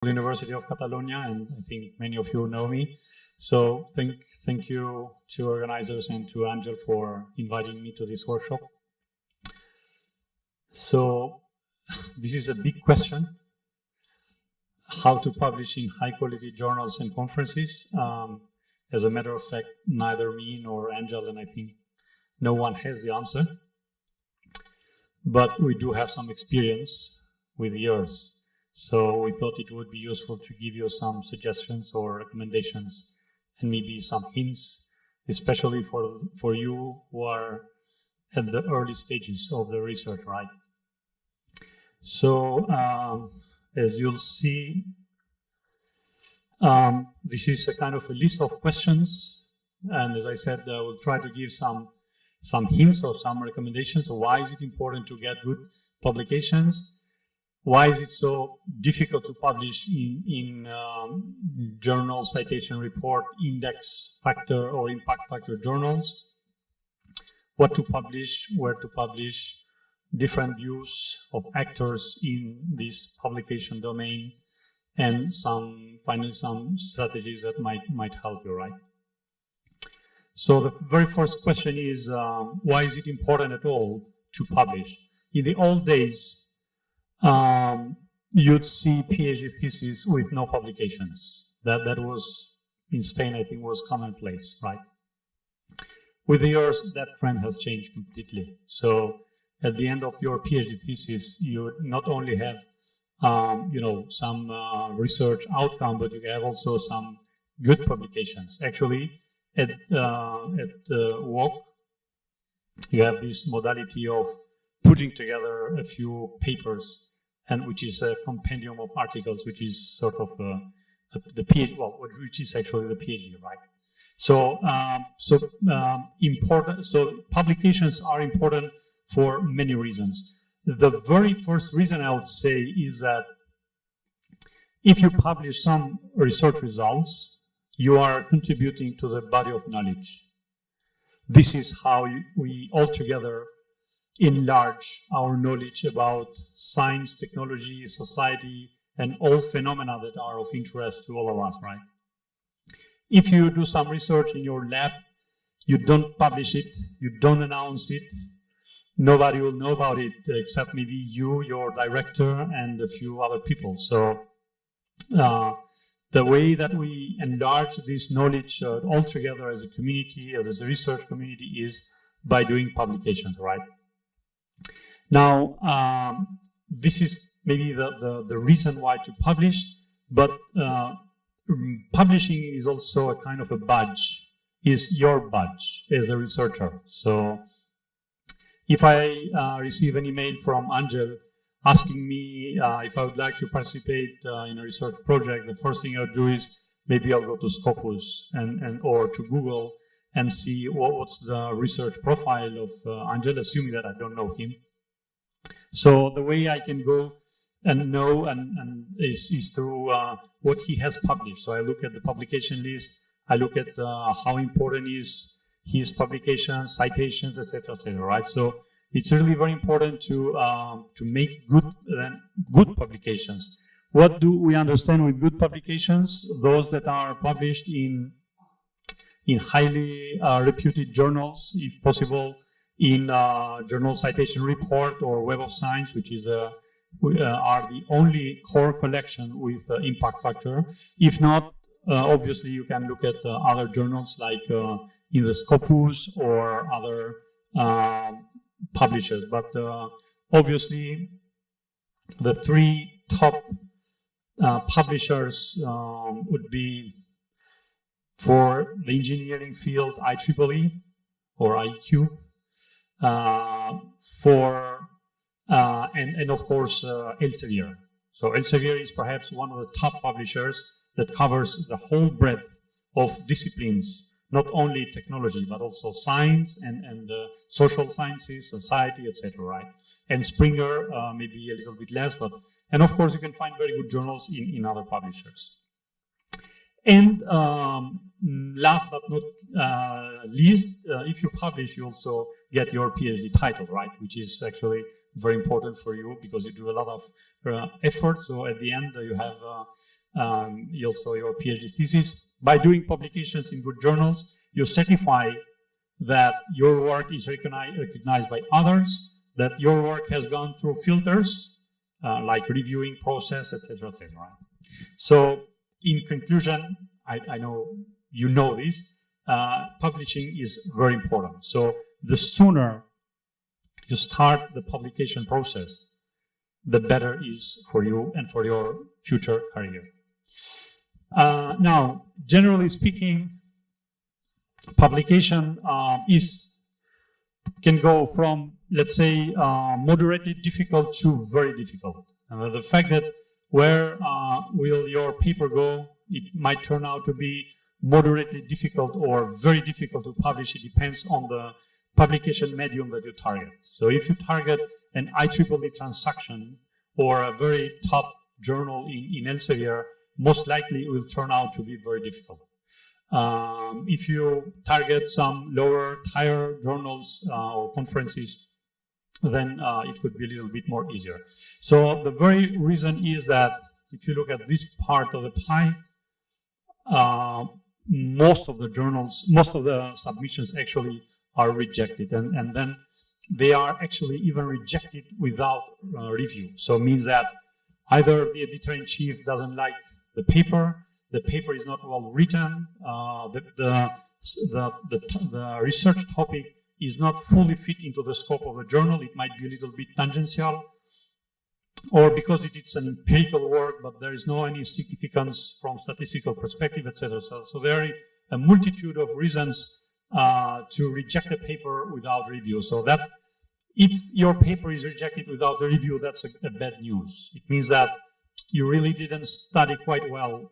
the University of Catalonia, and I think many of you know me. So thank you to organizers and to Angel for inviting me to this workshop. So this is a big question, how to publish in high quality journals and conferences. As a matter of fact, neither me nor Angel, and I think no one has the answer. But we do have some experience with years. So we thought it would be useful to give you some suggestions or recommendations and maybe some hints, especially for you who are at the early stages of the research, right? So as you'll see, this is a kind of a list of questions. And as I said, I will try to give some hints or some recommendations. So why is it important to get good publications? Why is it so difficult to publish in journal citation report, index factor or impact factor journals? What to publish, where to publish, different views of actors in this publication domain, and finally some strategies that might help you, right? So the very first question is, why is it important at all to publish? In the old days, you'd see PhD theses with no publications. That was, in Spain, I think, was commonplace, right? With the years, that trend has changed completely. So at the end of your PhD thesis, you not only have, some research outcome, but you have also some good publications. Actually, at WOC, you have this modality of putting together a few papers, and which is a compendium of articles, which is sort of the PhD, which is actually the PhD, right? So, So publications are important for many reasons. The very first reason I would say is that if you publish some research results, you are contributing to the body of knowledge. This is how we all together enlarge our knowledge about science, technology, society, and all phenomena that are of interest to all of us, right? If you do some research in your lab, you don't publish it, you don't announce it, nobody will know about it except maybe you, your director, and a few other people. So the way that we enlarge this knowledge all together as a community, as a research community, is by doing publications, right? Now, this is maybe the reason why to publish, but publishing is also a kind of a badge, is your badge as a researcher. So if I receive an email from Angel asking me if I would like to participate in a research project, the first thing I'll do is maybe I'll go to Scopus or to Google and see what's the research profile of Angel, assuming that I don't know him. So the way I can go and know is through what he has published. So I look at the publication list, I look at how important is his publications, citations, etc., right? So it's really very important to make good publications. What do we understand with good publications? Those that are published in highly reputed journals, if possible, in Journal Citation Report or Web of Science, which is are the only core collection with impact factor. If not, obviously you can look at other journals like in the Scopus or other publishers. But obviously the three top publishers would be, for the engineering field, IEEE or IQ, and of course Elsevier. So Elsevier is perhaps one of the top publishers that covers the whole breadth of disciplines, not only technology but also science and social sciences, society, etc. Right? And Springer maybe a little bit less, and of course you can find very good journals in other publishers. And last but not least, if you publish, you also get your PhD title, right? Which is actually very important for you because you do a lot of effort. So at the end, you have also your PhD thesis. By doing publications in good journals, you certify that your work is recognized by others, that your work has gone through filters, like reviewing process, etc., etc. Right? So, in conclusion, I know you know this, publishing is very important. So, the sooner you start the publication process, the better is for you and for your future career. Now, generally speaking, publication can go from, let's say, moderately difficult to very difficult. The fact that where will your paper go, it might turn out to be moderately difficult or very difficult to publish. It depends on the publication medium that you target. So if you target an IEEE transaction or a very top journal in Elsevier, most likely it will turn out to be very difficult. If you target some lower tier journals or conferences, then it could be a little bit more easier. So the very reason is that if you look at this part of the pie, most of the journals, most of the submissions actually are rejected, and then they are actually even rejected without review. So it means that either the editor-in-chief doesn't like the paper is not well written, the research topic is not fully fit into the scope of the journal, it might be a little bit tangential, or because it is an empirical work, but there is no any significance from statistical perspective, etc. So there are a multitude of reasons to reject a paper without review. So that if your paper is rejected without the review, that's a bad news. It means that you really didn't study quite well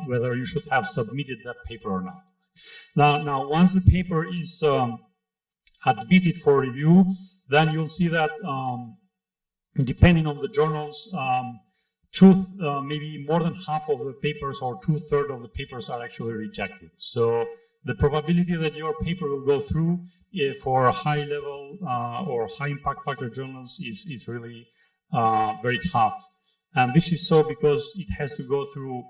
whether you should have submitted that paper or not. Now once the paper is admitted for review, then you'll see that depending on the journals, maybe more than half of the papers or 2/3 of the papers are actually rejected. So the probability that your paper will go through for high level or high impact factor journals is really very tough. And this is so because it has to go through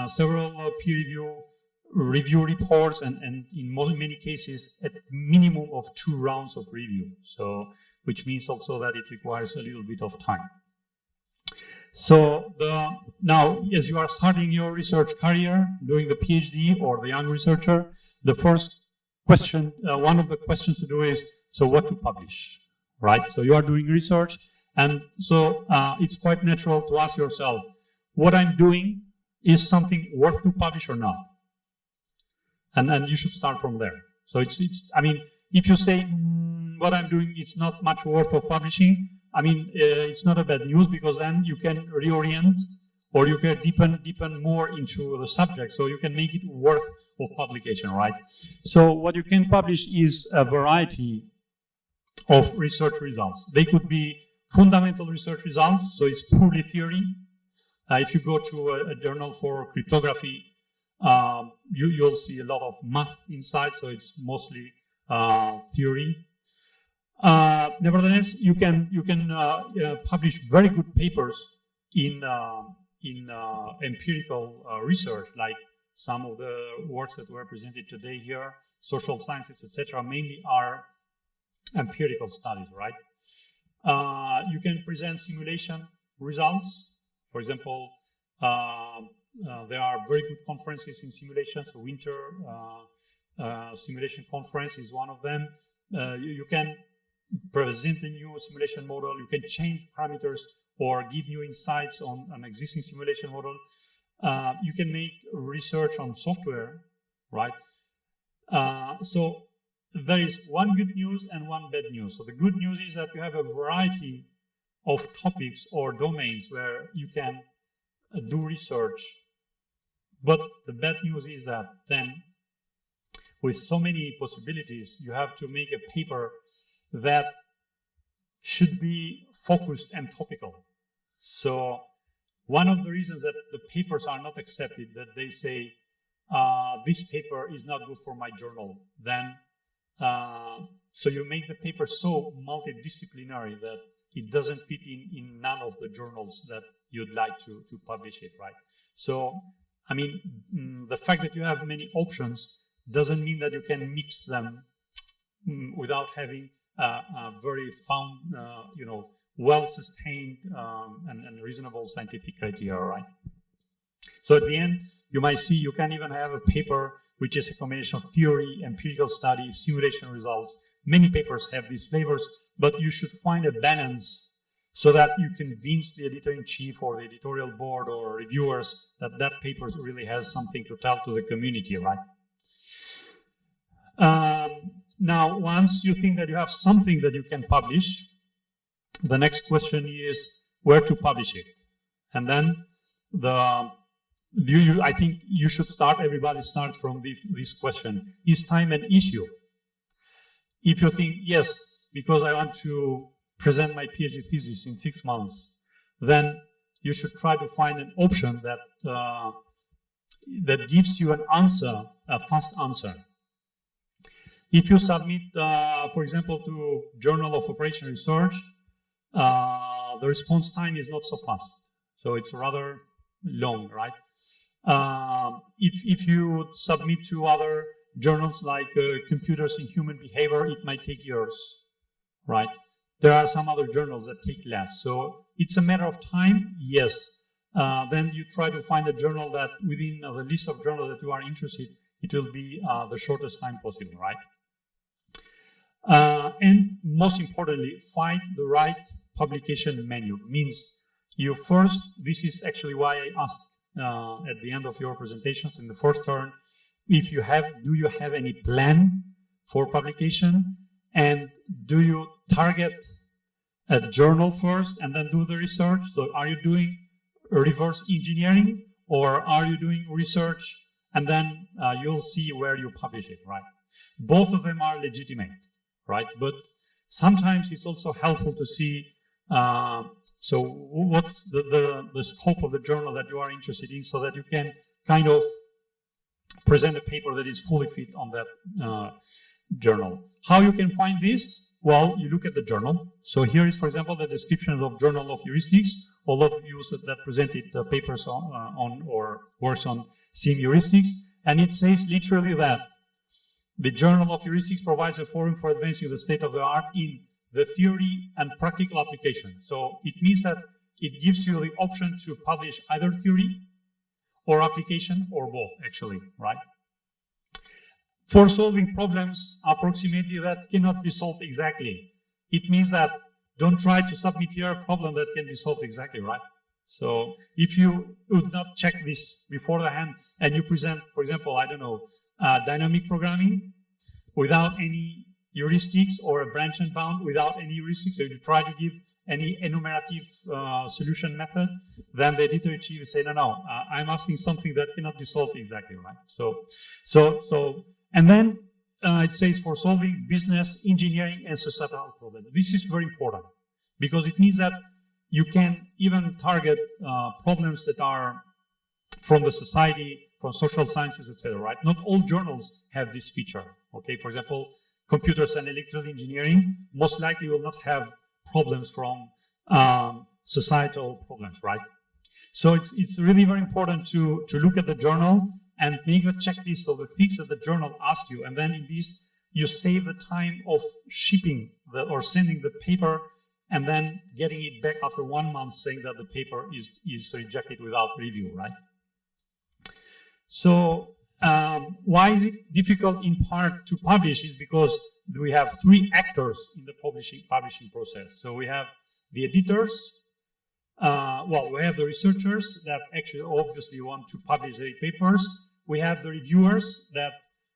several peer review reports and in many cases a minimum of 2 rounds of review. So, which means also that it requires a little bit of time. So now, as you are starting your research career, doing the PhD or the young researcher, the first question, one of the questions to do is, so what to publish, right? So you are doing research, and so it's quite natural to ask yourself, what I'm doing is something worth to publish or not? And you should start from there. So I mean, if you say, what I'm doing is not much worth of publishing, I mean, it's not a bad news, because then you can reorient or you can deepen more into the subject, so you can make it worth of publication, right? So what you can publish is a variety of research results. They could be fundamental research results, so it's purely theory. If you go to a journal for cryptography, you'll see a lot of math inside, so it's mostly theory. Nevertheless, you can publish very good papers in empirical research, like some of the works that were presented today here, social sciences, etc., mainly are empirical studies, right? You can present simulation results. For example, there are very good conferences in simulation. So Winter Simulation Conference is one of them. You can present a new simulation model. You can change parameters or give new insights on an existing simulation model. You can make research on software, right? So there is one good news and one bad news. So the good news is that you have a variety of topics or domains where you can do research. But the bad news is that then, with so many possibilities, you have to make a paper that should be focused and topical. So one of the reasons that the papers are not accepted, that they say, this paper is not good for my journal, then so you make the paper so multidisciplinary that it doesn't fit in none of the journals that you'd like to publish it, right? So, I mean, the fact that you have many options doesn't mean that you can mix them without having a very well-sustained and reasonable scientific criteria, right? So at the end, you might see you can even have a paper which is a combination of theory, empirical study, simulation results. Many papers have these flavors, but you should find a balance so that you convince the editor-in-chief or the editorial board or reviewers that that paper really has something to tell to the community, right? Now, once you think that you have something that you can publish, the next question is where to publish it. And then I think you should start, everybody starts from this question. Is time an issue? If you think, yes, because I want to present my PhD thesis in 6 months, then you should try to find an option that that gives you an answer, a fast answer. If you submit, for example, to Journal of Operation Research, the response time is not so fast. So it's rather long, right? If you submit to other journals like Computers in Human Behavior, it might take years, right? There are some other journals that take less. So it's a matter of time, yes. Then you try to find a journal that within the list of journals that you are interested, it will be the shortest time possible, right? And most importantly, find the right publication menu. Means you first, this is actually why I asked at the end of your presentations in the first turn, if you have, do you have any plan for publication? And do you target a journal first and then do the research? So are you doing reverse engineering or are you doing research and then you'll see where you publish it, right? Both of them are legitimate, right? But sometimes it's also helpful to see so what's the scope of the journal that you are interested in so that you can kind of present a paper that is fully fit on that journal. How you can find this? Well, you look at the journal. So here is, for example, the description of Journal of Heuristics. All of you that presented papers on or works on SIM heuristics. And it says literally that the Journal of Heuristics provides a forum for advancing the state of the art in the theory and practical application. So it means that it gives you the option to publish either theory or application or both, actually, right? For solving problems approximately that cannot be solved exactly. It means that don't try to submit here a problem that can be solved exactly, right? So if you would not check this beforehand and you present, for example, I don't know, dynamic programming without any heuristics or a branch and bound without any heuristics, so you try to give any enumerative solution method, then the editor-in-chief will say, no, I'm asking something that cannot be solved exactly, right? So, and then it says for solving business, engineering, and societal problems. This is very important because it means that you can even target problems that are from the society, from social sciences, etc., right? Not all journals have this feature, okay? For example, computers and electrical engineering most likely will not have problems from societal problems, right? So it's really very important to look at the journal and make a checklist of the things that the journal asks you. And then in this, you save the time of shipping or sending the paper and then getting it back after 1 month saying that the paper is rejected without review, right? So why is it difficult in part to publish is because we have 3 actors in the publishing process. So we have the editors, we have the researchers that actually obviously want to publish their papers. We have the reviewers that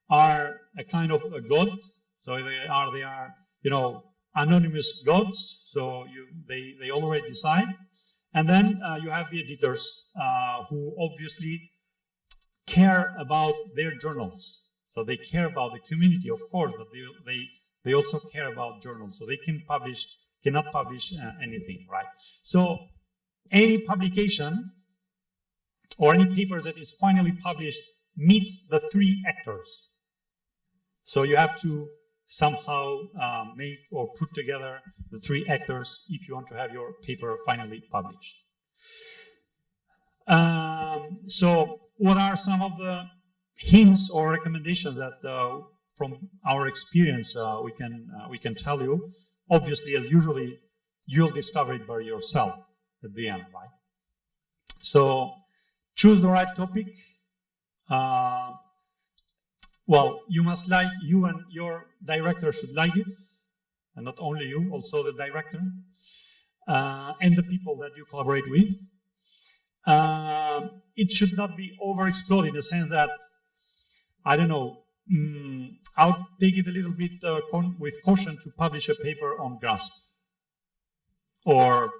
are a kind of a god. So they are anonymous gods. So they already decide. And then you have the editors who obviously care about their journals. So they care about the community, of course, but they also care about journals. So they cannot publish anything, right? So any publication or any paper that is finally published meets the 3 actors. So you have to somehow make or put together the three actors if you want to have your paper finally published. So what are some of the hints or recommendations that from our experience we can tell you? Obviously, as usually, you'll discover it by yourself at the end, right? So choose the right topic. Well, you and your director should like it, and not only you, also the director, and the people that you collaborate with. It should not be overexplored in the sense that, I don't know, I'll take it a little bit with caution to publish a paper on GRASP or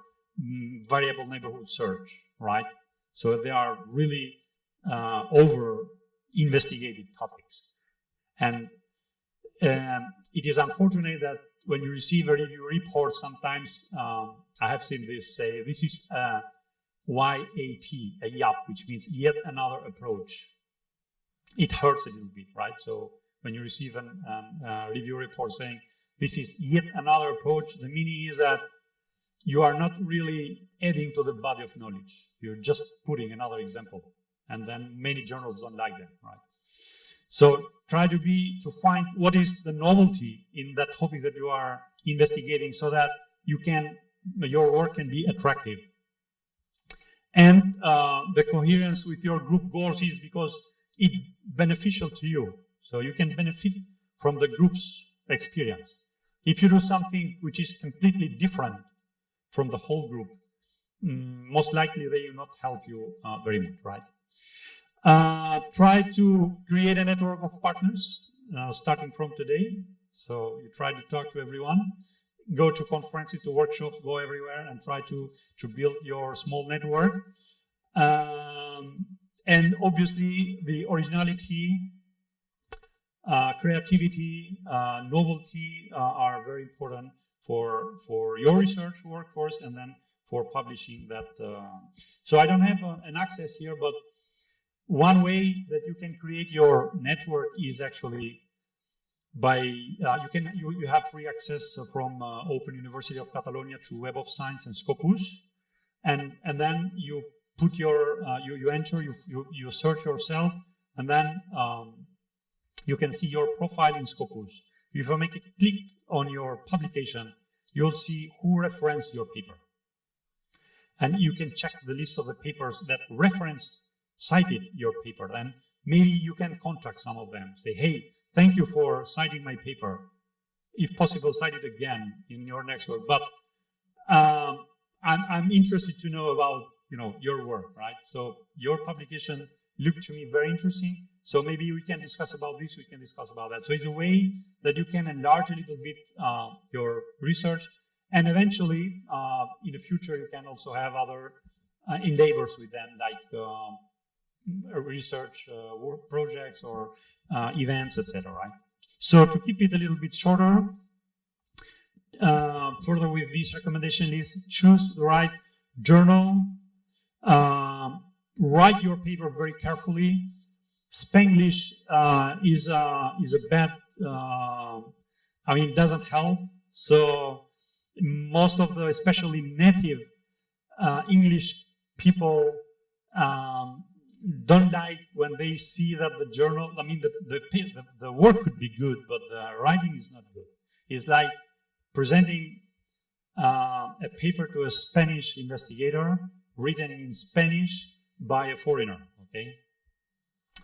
variable neighborhood search, right? So they are really over-investigated topics. And it is unfortunate that when you receive a review report, sometimes I have seen this say, this is YAP, a YAP, which means yet another approach. It hurts a little bit, right? So when you receive a review report saying this is yet another approach, the meaning is that you are not really adding to the body of knowledge. You're just putting another example. And then many journals don't like that, right? So try to find what is the novelty in that topic that you are investigating so that your work can be attractive. And the coherence with your group goals is because it's beneficial to you. So you can benefit from the group's experience. If you do something which is completely different from the whole group, most likely they will not help you very much, right? Try to create a network of partners starting from today. So you try to talk to everyone, go to conferences, to workshops, go everywhere and try to build your small network. And obviously the originality, creativity, novelty are very important for your research workforce and then for publishing that. So I don't have an access here, but one way that you can create your network is actually by you have free access from Open University of Catalonia to Web of Science and Scopus, and then you put your you enter, you search yourself, and then you can see your profile in Scopus. If you make a click on your publication, you'll see who referenced your paper, and you can check the list of the papers that cited your paper. Then maybe you can contact some of them, say, hey, thank you for citing my paper. If possible, cite it again in your next work. But I'm interested to know about your work, right? So your publication looked to me very interesting. So maybe we can discuss about this, we can discuss about that. So it's a way that you can enlarge a little bit your research, and eventually in the future you can also have other endeavors with them, like research work projects or events, etc. Right? So to keep it a little bit shorter, further with this recommendation list, choose the right journal, write your paper very carefully. Spanglish is a bad, it doesn't help. So most of the, especially native English people, don't like when they see that the journal, the work could be good, but the writing is not good. It's like presenting a paper to a Spanish investigator written in Spanish by a foreigner, okay?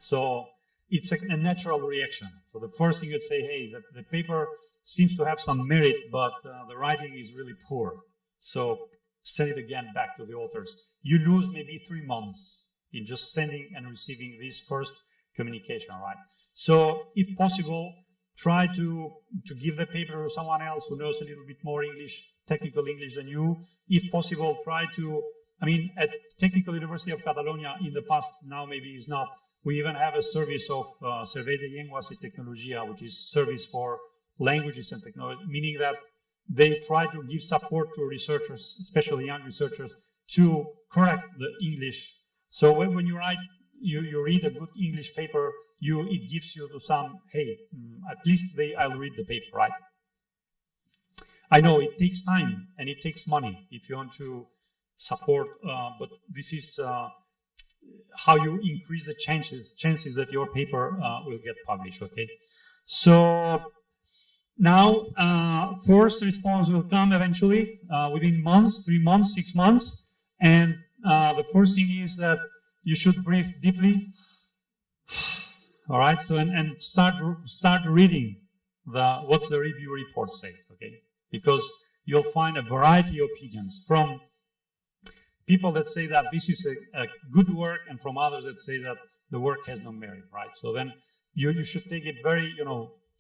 So it's a natural reaction. So the first thing you'd say, hey, the paper seems to have some merit, but the writing is really poor. So send it again back to the authors. You lose maybe 3 months in just sending and receiving this first communication, right? So if possible, try to give the paper to someone else who knows a little bit more English, technical English than you. If possible, try to, at Technical University of Catalonia in the past, now maybe it's not, we even have a service of Servei de Llengües y Tecnologia, which is service for languages and technology, meaning that they try to give support to researchers, especially young researchers, to correct the English. So when you write you read a good English paper, it gives you some, hey, at least I'll read the paper, right? I know it takes time and it takes money if you want to support, but this is how you increase the chances that your paper will get published, okay? So now forced response will come eventually within months, 3 months, 6 months, and the first thing is that you should breathe deeply. All right, so and start reading what's the review report say, okay? Because you'll find a variety of opinions from people that say that this is a good work, and from others that say that the work has no merit, right? So then you should take it very,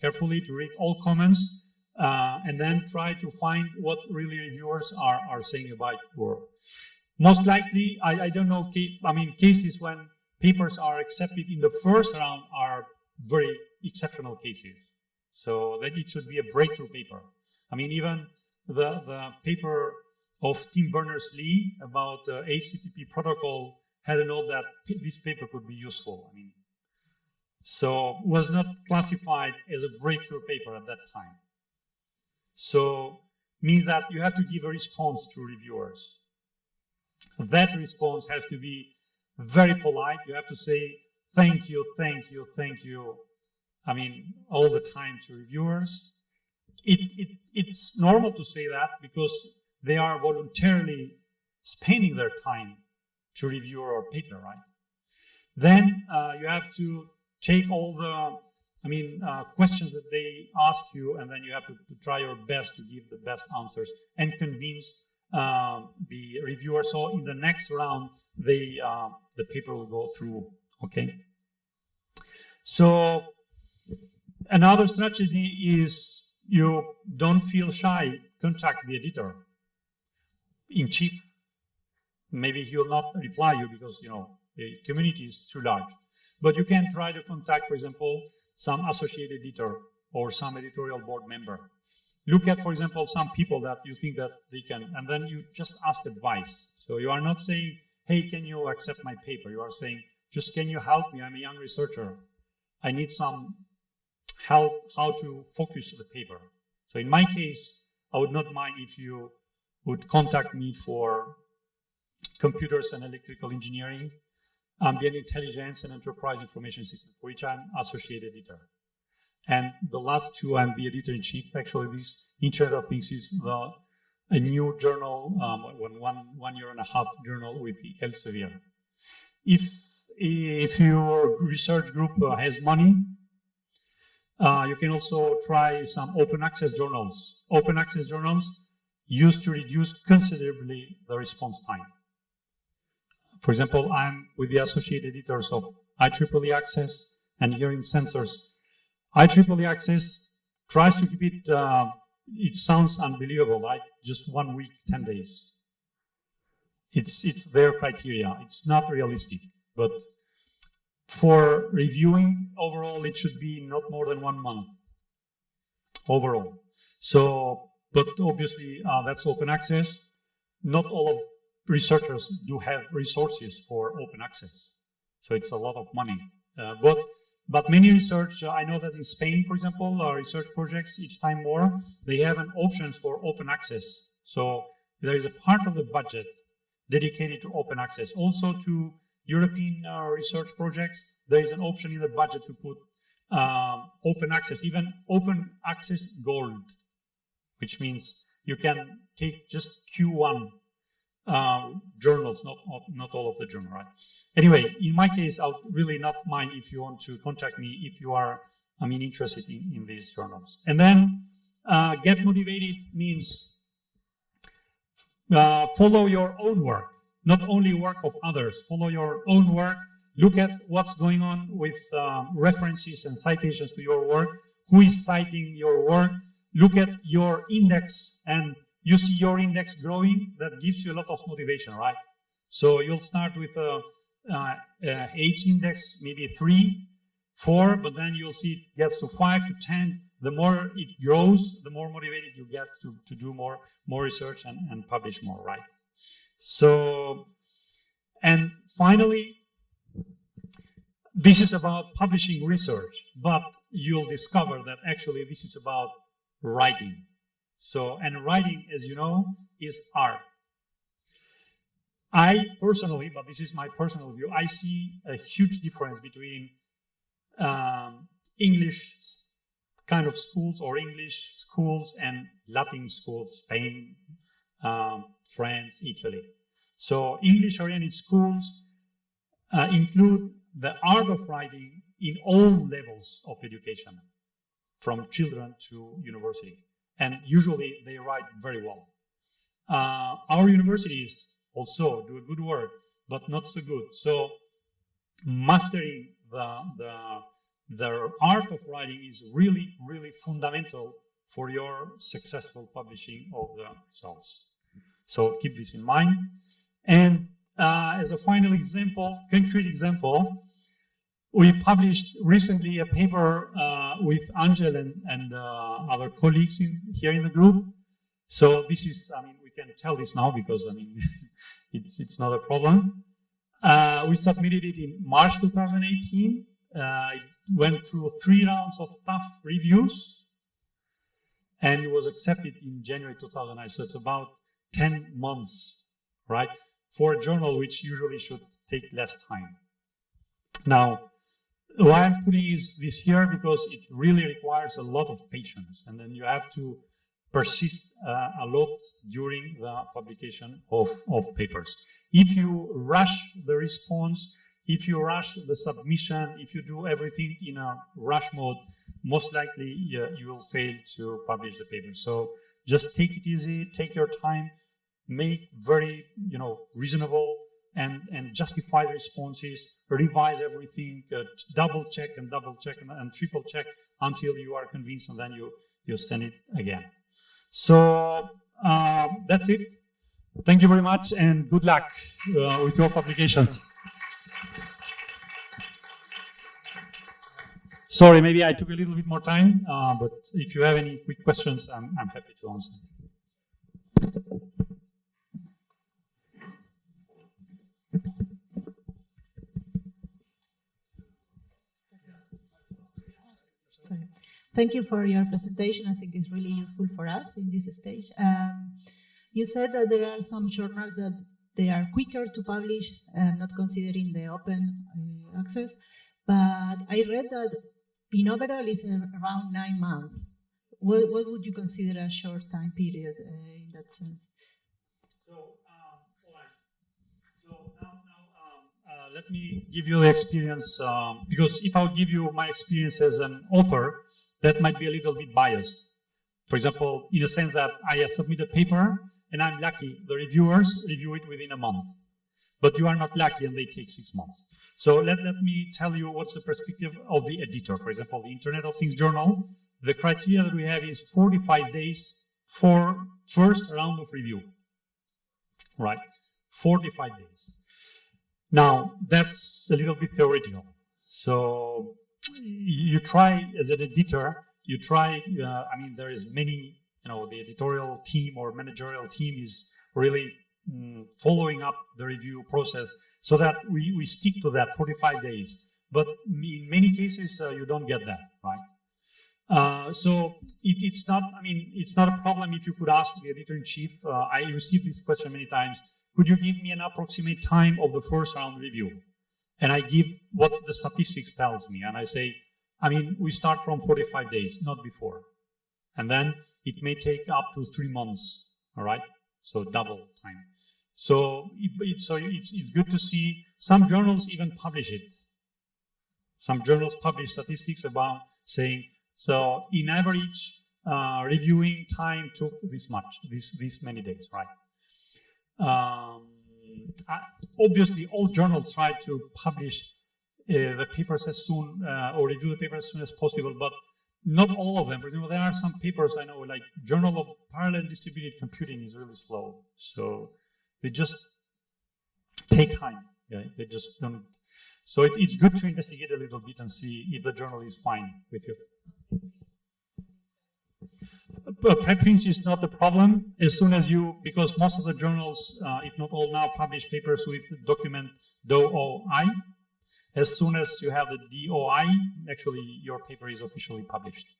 carefully to read all comments, and then try to find what really reviewers are saying about your work. Most likely, I don't know, cases when papers are accepted in the first round are very exceptional cases. So that it should be a breakthrough paper. Even the paper of Tim Berners-Lee about the HTTP protocol had a note that this paper could be useful. So was not classified as a breakthrough paper at that time. So means that you have to give a response to reviewers. That response has to be very polite. You have to say thank you, thank you, thank you. All the time to reviewers. It's normal to say that because they are voluntarily spending their time to review your paper, right? Then you have to take all the questions that they ask you, and then you have to try your best to give the best answers and convince the reviewer. So in the next round, the paper will go through, okay? So another strategy is you don't feel shy, contact the editor in chief. Maybe he will not reply you because, the community is too large. But you can try to contact, for example, some associate editor or some editorial board member. Look at, for example, some people that you think that they can, and then you just ask advice. So you are not saying, hey, can you accept my paper? You are saying, just can you help me? I'm a young researcher. I need some help how to focus the paper. So in my case, I would not mind if you would contact me for computers and electrical engineering, ambient intelligence, and enterprise information systems, for which I'm associate editor. And the last two, I'm the editor-in-chief. Actually, this Internet of Things is a new journal, 1 year and a half journal with the Elsevier. If your research group has money, you can also try some open access journals. Open access journals used to reduce considerably the response time. For example, I'm with the associate editors of IEEE Access and Hearing Sensors. IEEE Access tries to keep it, it sounds unbelievable, right? Just 1 week, 10 days. It's their criteria. It's not realistic, but for reviewing overall, it should be not more than 1 month overall. So, but obviously that's open access. Not all of researchers do have resources for open access. So it's a lot of money. But many research, I know that in Spain, for example, research projects, each time more, they have an option for open access. So there is a part of the budget dedicated to open access. Also to European research projects, there is an option in the budget to put open access, even open access gold, which means you can take just Q1 journals, not all of the journal, right? Anyway, in my case, I would really not mind if you want to contact me if you are, interested in these journals. And then get motivated means follow your own work, not only work of others. Follow your own work. Look at what's going on with references and citations to your work. Who is citing your work? Look at your index, and you see your index growing. That gives you a lot of motivation, right? So you'll start with a H index, maybe 3, 4, but then you'll see it gets to 5 to 10. The more it grows, the more motivated you get to do more research and publish more, right? So, and finally, this is about publishing research, but you'll discover that actually this is about writing. So, and writing, as you know, is art. I personally, but this is my personal view, I see a huge difference between English kind of schools or English schools and Latin schools, Spain, France, Italy. So English-oriented schools include the art of writing in all levels of education, from children to university. And usually they write very well. Our universities also do a good work, but not so good. So mastering the art of writing is really, really fundamental for your successful publishing of the results. So keep this in mind. And as a final example, concrete example, we published recently a paper with Angel and other colleagues here in the group. So this is, I mean, we can tell this now because, I mean, it's not a problem. We submitted it in March 2018. It went through 3 rounds of tough reviews, and it was accepted in January 2009. So it's about 10 months, right, for a journal which usually should take less time. Now, why I'm putting this here, because it really requires a lot of patience, and then you have to persist a lot during the publication of papers. If you rush the response, if you rush the submission, if you do everything in a rush mode, most likely you will fail to publish the paper. So just take it easy, take your time, make very reasonable and justify the responses, revise everything, double check and triple check until you are convinced, and then you send it again. So that's it. Thank you very much, and good luck with your publications. Sorry, maybe I took a little bit more time, but if you have any quick questions, I'm happy to answer. Thank you for your presentation. I think it's really useful for us in this stage. You said that there are some journals that they are quicker to publish, not considering the open access, but I read that in overall it's around 9 months. What would you consider a short time period in that sense? So, all right. So now let me give you the experience, because if I'll give you my experience as an author, that might be a little bit biased. For example, in a sense that I submit a paper and I'm lucky, the reviewers review it within a month. But you are not lucky and they take 6 months. So let me tell you what's the perspective of the editor. For example, the Internet of Things Journal, the criteria that we have is 45 days for first round of review. Right? 45 days. Now, that's a little bit theoretical. So you try as an editor, I mean, there is many, the editorial team or managerial team is really following up the review process so that we stick to that 45 days. But in many cases, you don't get that, right? So it's not a problem if you could ask the editor-in-chief. I received this question many times. Could you give me an approximate time of the first round review? And I give what the statistics tells me. And I say, we start from 45 days, not before. And then it may take up to 3 months, all right? So double time. So it's good to see. Some journals even publish it. Some journals publish statistics about saying, so in average, reviewing time took this much, this many days, right? Obviously, all journals try to publish the papers as soon, or review the papers as soon as possible, but not all of them. For example, there are some papers I know, like Journal of Parallel Distributed Computing is really slow. So they just take time. Yeah? They just don't. So it's good to investigate a little bit and see if the journal is fine with you. Preprints is not the problem as soon as because most of the journals, if not all now, publish papers with document DOI. As soon as you have the DOI, actually your paper is officially published.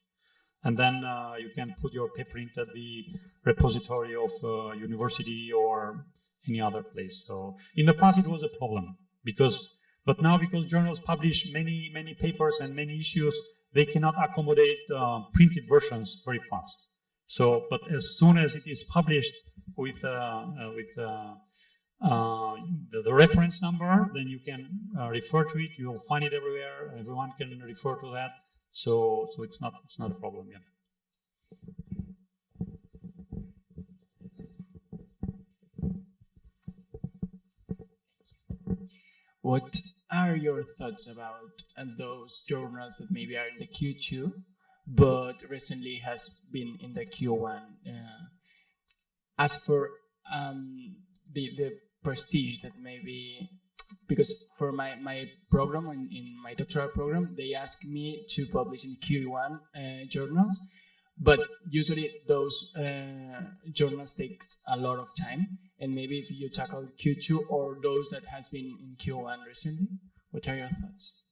And then you can put your paper into the repository of university or any other place. So in the past it was a problem, but now because journals publish many papers and many issues, they cannot accommodate printed versions very fast. So, but as soon as it is published with the reference number, then you can refer to it. You will find it everywhere. Everyone can refer to that. So it's not a problem. Yeah. What are your thoughts about those journals that maybe are in the Q2, but recently has been in the Q1? As for the prestige that maybe, because for my program, in my doctoral program, they asked me to publish in Q1 journals, but usually those journals take a lot of time. And maybe if you tackle Q2 or those that has been in Q1 recently, what are your thoughts?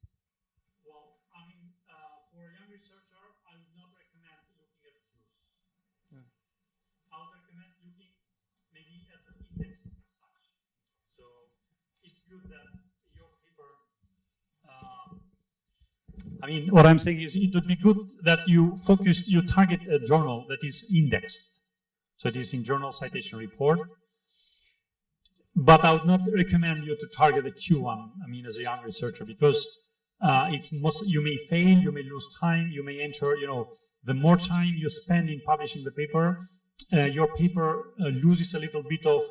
Well, I mean, for a young researcher, I would not recommend looking at Qs. Yeah. I would recommend looking maybe at the index as such. So it's good that your paper. I mean, what I'm saying is it would be good that you target a journal that is indexed. So it is in Journal Citation Report. But I would not recommend you to target the Q1, I mean, as a young researcher, because you may fail, you may lose time, you may enter, the more time you spend in publishing the paper, your paper loses a little bit of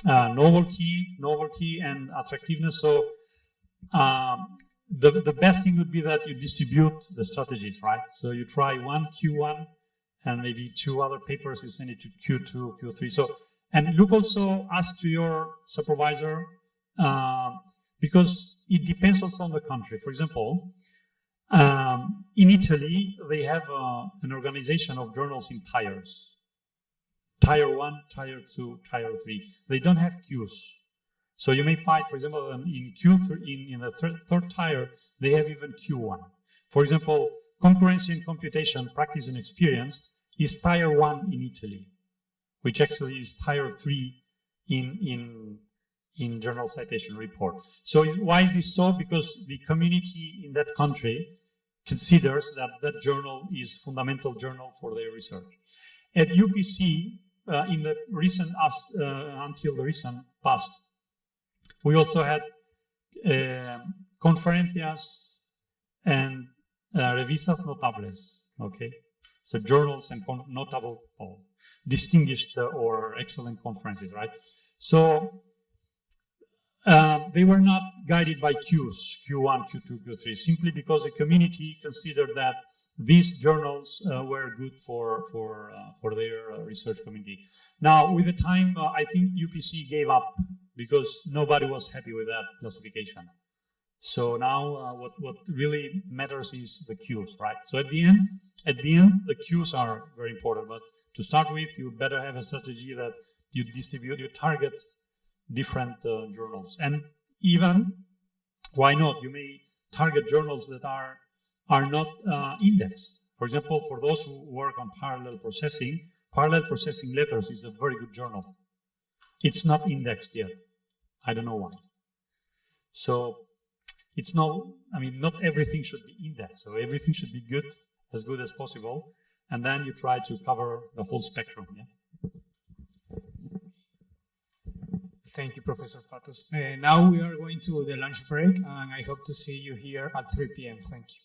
novelty and attractiveness. So the best thing would be that you distribute the strategies, right? So you try one Q1 and maybe 2 other papers, you send it to Q2, Q3. So, and look also, ask to your supervisor, because it depends also on the country. For example, in Italy, they have an organization of journals in tiers. Tier 1, Tier 2, Tier 3. They don't have Qs. So you may find, for example, in Q3, in the third tier, they have even Q1. For example, concurrency and computation, practice and experience is Tier 1 in Italy, which actually is Tier 3 in Journal Citation Report. So why is this so? Because the community in that country considers that that journal is fundamental journal for their research. At UPC, in the recent until the recent past, we also had conferencias and revistas notables. Okay, so journals and notable, distinguished or excellent conferences, right? So they were not guided by Qs, Q1, Q2, Q3, simply because the community considered that these journals were good for their research community. Now, with the time, I think UPC gave up because nobody was happy with that classification. So now, what really matters is the Qs, right? So at the end, the Qs are very important. But to start with, you better have a strategy that you distribute, you target different journals, and even why not? You may target journals that are not indexed. For example, for those who work on parallel processing letters is a very good journal. It's not indexed yet. I don't know why. So it's not, I mean, not everything should be indexed. So everything should be good as possible. And then you try to cover the whole spectrum. Yeah? Thank you, Professor Fatos. Now we are going to the lunch break, and I hope to see you here at 3 p.m. Thank you.